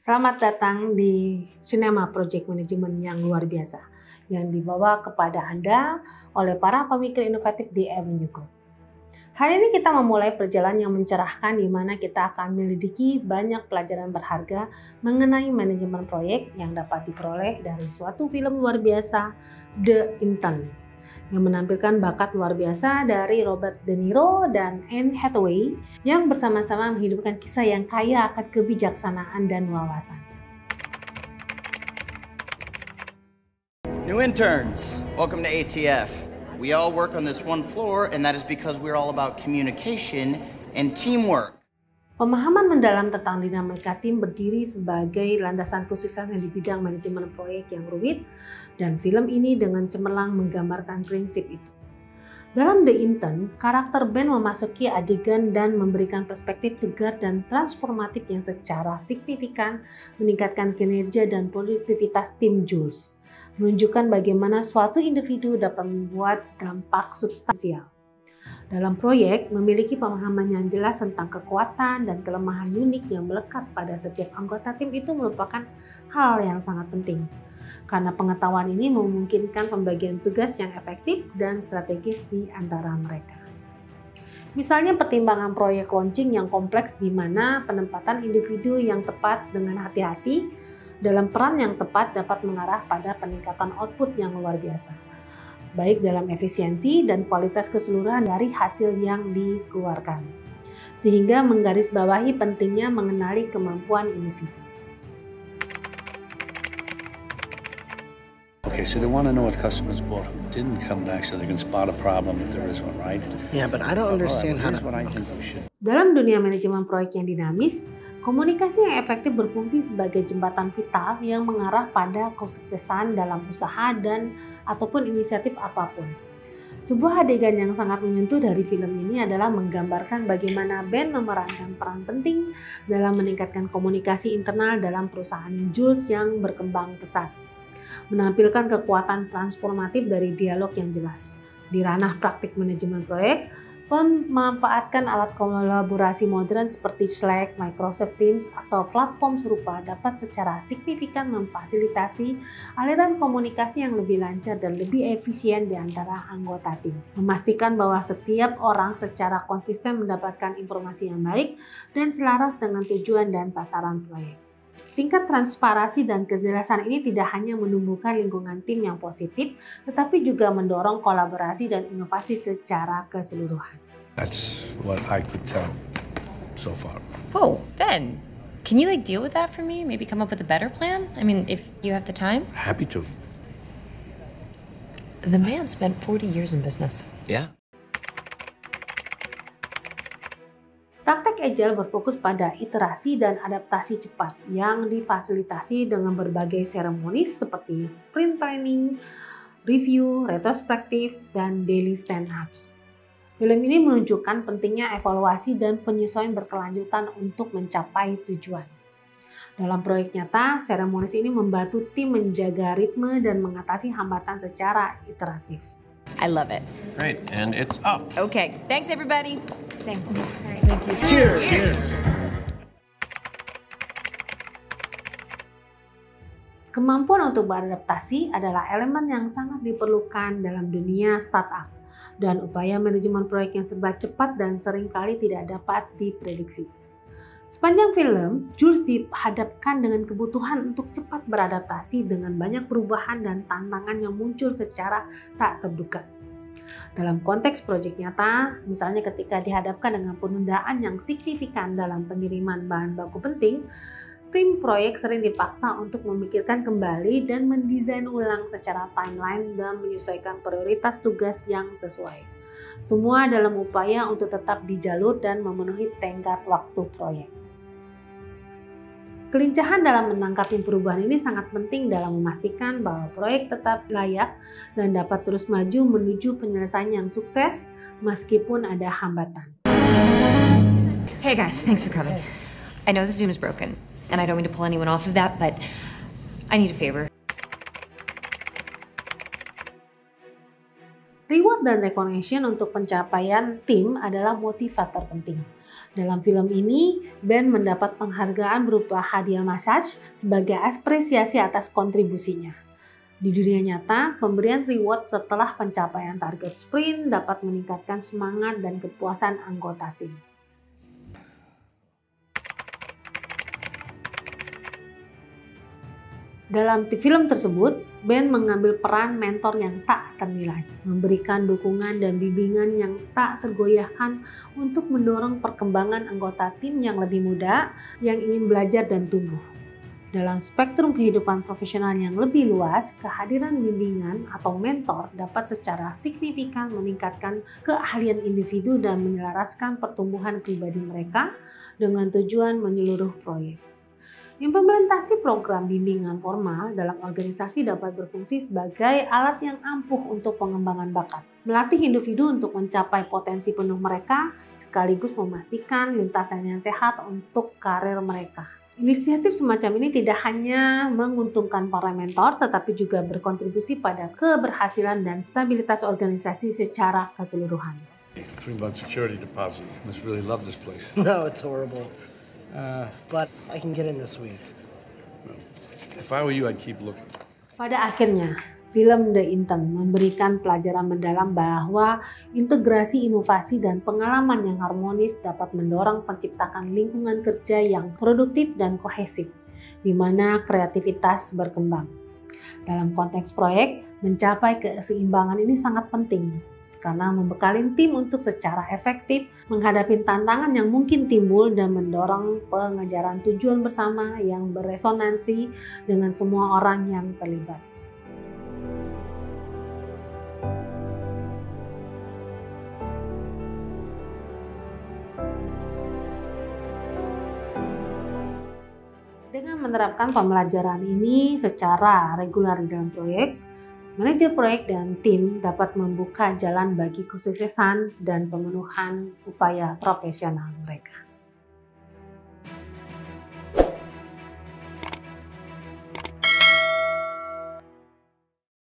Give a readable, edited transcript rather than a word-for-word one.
Selamat datang di Cinema Project Management yang luar biasa yang dibawa kepada Anda oleh para pemikir inovatif di Avenue Group. Hari ini kita memulai perjalanan yang mencerahkan di mana kita akan menyelidiki banyak pelajaran berharga mengenai manajemen proyek yang dapat diperoleh dari suatu film luar biasa, The Intern, yang menampilkan bakat luar biasa dari Robert De Niro dan Anne Hathaway yang bersama-sama menghidupkan kisah yang kaya akan kebijaksanaan dan wawasan. New interns, welcome to ATF. We all work on this one floor, and that is because we're all about communication and teamwork. Pemahaman mendalam tentang dinamika tim berdiri sebagai landasan kesuksesan di bidang manajemen proyek yang rumit, dan film ini dengan cemerlang menggambarkan prinsip itu. Dalam The Intern, karakter Ben memasuki adegan dan memberikan perspektif segar dan transformatif yang secara signifikan meningkatkan kinerja dan produktivitas tim Jules, menunjukkan bagaimana suatu individu dapat membuat dampak substansial. Dalam proyek, memiliki pemahaman yang jelas tentang kekuatan dan kelemahan unik yang melekat pada setiap anggota tim itu merupakan hal yang sangat penting. Karena pengetahuan ini memungkinkan pembagian tugas yang efektif dan strategis di antara mereka. Misalnya pertimbangan proyek launching yang kompleks di mana penempatan individu yang tepat dengan hati-hati dalam peran yang tepat dapat mengarah pada peningkatan output yang luar biasa, baik dalam efisiensi dan kualitas keseluruhan dari hasil yang dikeluarkan, sehingga menggarisbawahi pentingnya mengenali kemampuan individu. Okay, so they want to know what customers bought who didn't come back so they can spot a problem if there is one, right? Yeah, but I don't understand how Here's what I think we should. Dalam dunia manajemen proyek yang dinamis, komunikasi yang efektif berfungsi sebagai jembatan vital yang mengarah pada kesuksesan dalam usaha dan ataupun inisiatif apapun. Sebuah adegan yang sangat menyentuh dari film ini adalah menggambarkan bagaimana Ben memerankan peran penting dalam meningkatkan komunikasi internal dalam perusahaan Jules yang berkembang pesat, menampilkan kekuatan transformatif dari dialog yang jelas. Di ranah praktik manajemen proyek, memanfaatkan alat kolaborasi modern seperti Slack, Microsoft Teams, atau platform serupa dapat secara signifikan memfasilitasi aliran komunikasi yang lebih lancar dan lebih efisien di antara anggota tim. Memastikan bahwa setiap orang secara konsisten mendapatkan informasi yang baik dan selaras dengan tujuan dan sasaran proyek. Tingkat transparansi dan kejelasan ini tidak hanya menumbuhkan lingkungan tim yang positif, tetapi juga mendorong kolaborasi dan inovasi secara keseluruhan. That's what I could tell so far. Whoa, Ben, can you deal with that for me? Maybe come up with a better plan? I mean, if you have the time? Happy to. The man spent 40 years in business. Yeah. Praktek Agile berfokus pada iterasi dan adaptasi cepat yang difasilitasi dengan berbagai seremonis seperti sprint planning, review, retrospektif, dan daily stand-ups. Film ini menunjukkan pentingnya evaluasi dan penyesuaian berkelanjutan untuk mencapai tujuan. Dalam proyek nyata, seremonis ini membantu tim menjaga ritme dan mengatasi hambatan secara iteratif. I love it. Great, and it's up. Okay, thanks everybody. Thanks. Cheers. Kemampuan untuk beradaptasi adalah elemen yang sangat diperlukan dalam dunia startup dan upaya manajemen proyek yang serba cepat dan seringkali tidak dapat diprediksi. Sepanjang film, Jules dihadapkan dengan kebutuhan untuk cepat beradaptasi dengan banyak perubahan dan tantangan yang muncul secara tak terduga. Dalam konteks proyek nyata, misalnya ketika dihadapkan dengan penundaan yang signifikan dalam pengiriman bahan baku penting, tim proyek sering dipaksa untuk memikirkan kembali dan mendesain ulang secara timeline dan menyesuaikan prioritas tugas yang sesuai. Semua dalam upaya untuk tetap di jalur dan memenuhi tenggat waktu proyek. Kelincahan dalam menangkapi perubahan ini sangat penting dalam memastikan bahwa proyek tetap layak dan dapat terus maju menuju penyelesaian yang sukses meskipun ada hambatan. Hey guys, thanks for coming. I know the Zoom is broken, and I don't mean to pull anyone off of that, but I need a favor. Reward dan recognition untuk pencapaian tim adalah motivator penting. Dalam film ini, Ben mendapat penghargaan berupa hadiah massage sebagai apresiasi atas kontribusinya. Di dunia nyata, pemberian reward setelah pencapaian target sprint dapat meningkatkan semangat dan kepuasan anggota tim. Dalam film tersebut, Ben mengambil peran mentor yang tak ternilai, memberikan dukungan dan bimbingan yang tak tergoyahkan untuk mendorong perkembangan anggota tim yang lebih muda yang ingin belajar dan tumbuh. Dalam spektrum kehidupan profesional yang lebih luas, kehadiran bimbingan atau mentor dapat secara signifikan meningkatkan keahlian individu dan menyelaraskan pertumbuhan pribadi mereka dengan tujuan menyeluruh proyek. Implementasi program bimbingan formal dalam organisasi dapat berfungsi sebagai alat yang ampuh untuk pengembangan bakat, melatih individu untuk mencapai potensi penuh mereka, sekaligus memastikan lintasan yang sehat untuk karir mereka. Inisiatif semacam ini tidak hanya menguntungkan para mentor, tetapi juga berkontribusi pada keberhasilan dan stabilitas organisasi secara keseluruhan. 3-month security deposit. You must really love this place. No, it's horrible. But I can get in this week. If I were you, I'd keep looking. Pada akhirnya, film The Intern memberikan pelajaran mendalam bahwa integrasi inovasi dan pengalaman yang harmonis dapat mendorong penciptakan lingkungan kerja yang produktif dan kohesif, di mana kreativitas berkembang. Dalam konteks proyek, mencapai keseimbangan ini sangat penting, karena membekali tim untuk secara efektif menghadapi tantangan yang mungkin timbul dan mendorong pengejaran tujuan bersama yang beresonansi dengan semua orang yang terlibat. Dengan menerapkan pembelajaran ini secara reguler dalam proyek, manajer proyek dan tim dapat membuka jalan bagi kesuksesan dan pemenuhan upaya profesional mereka.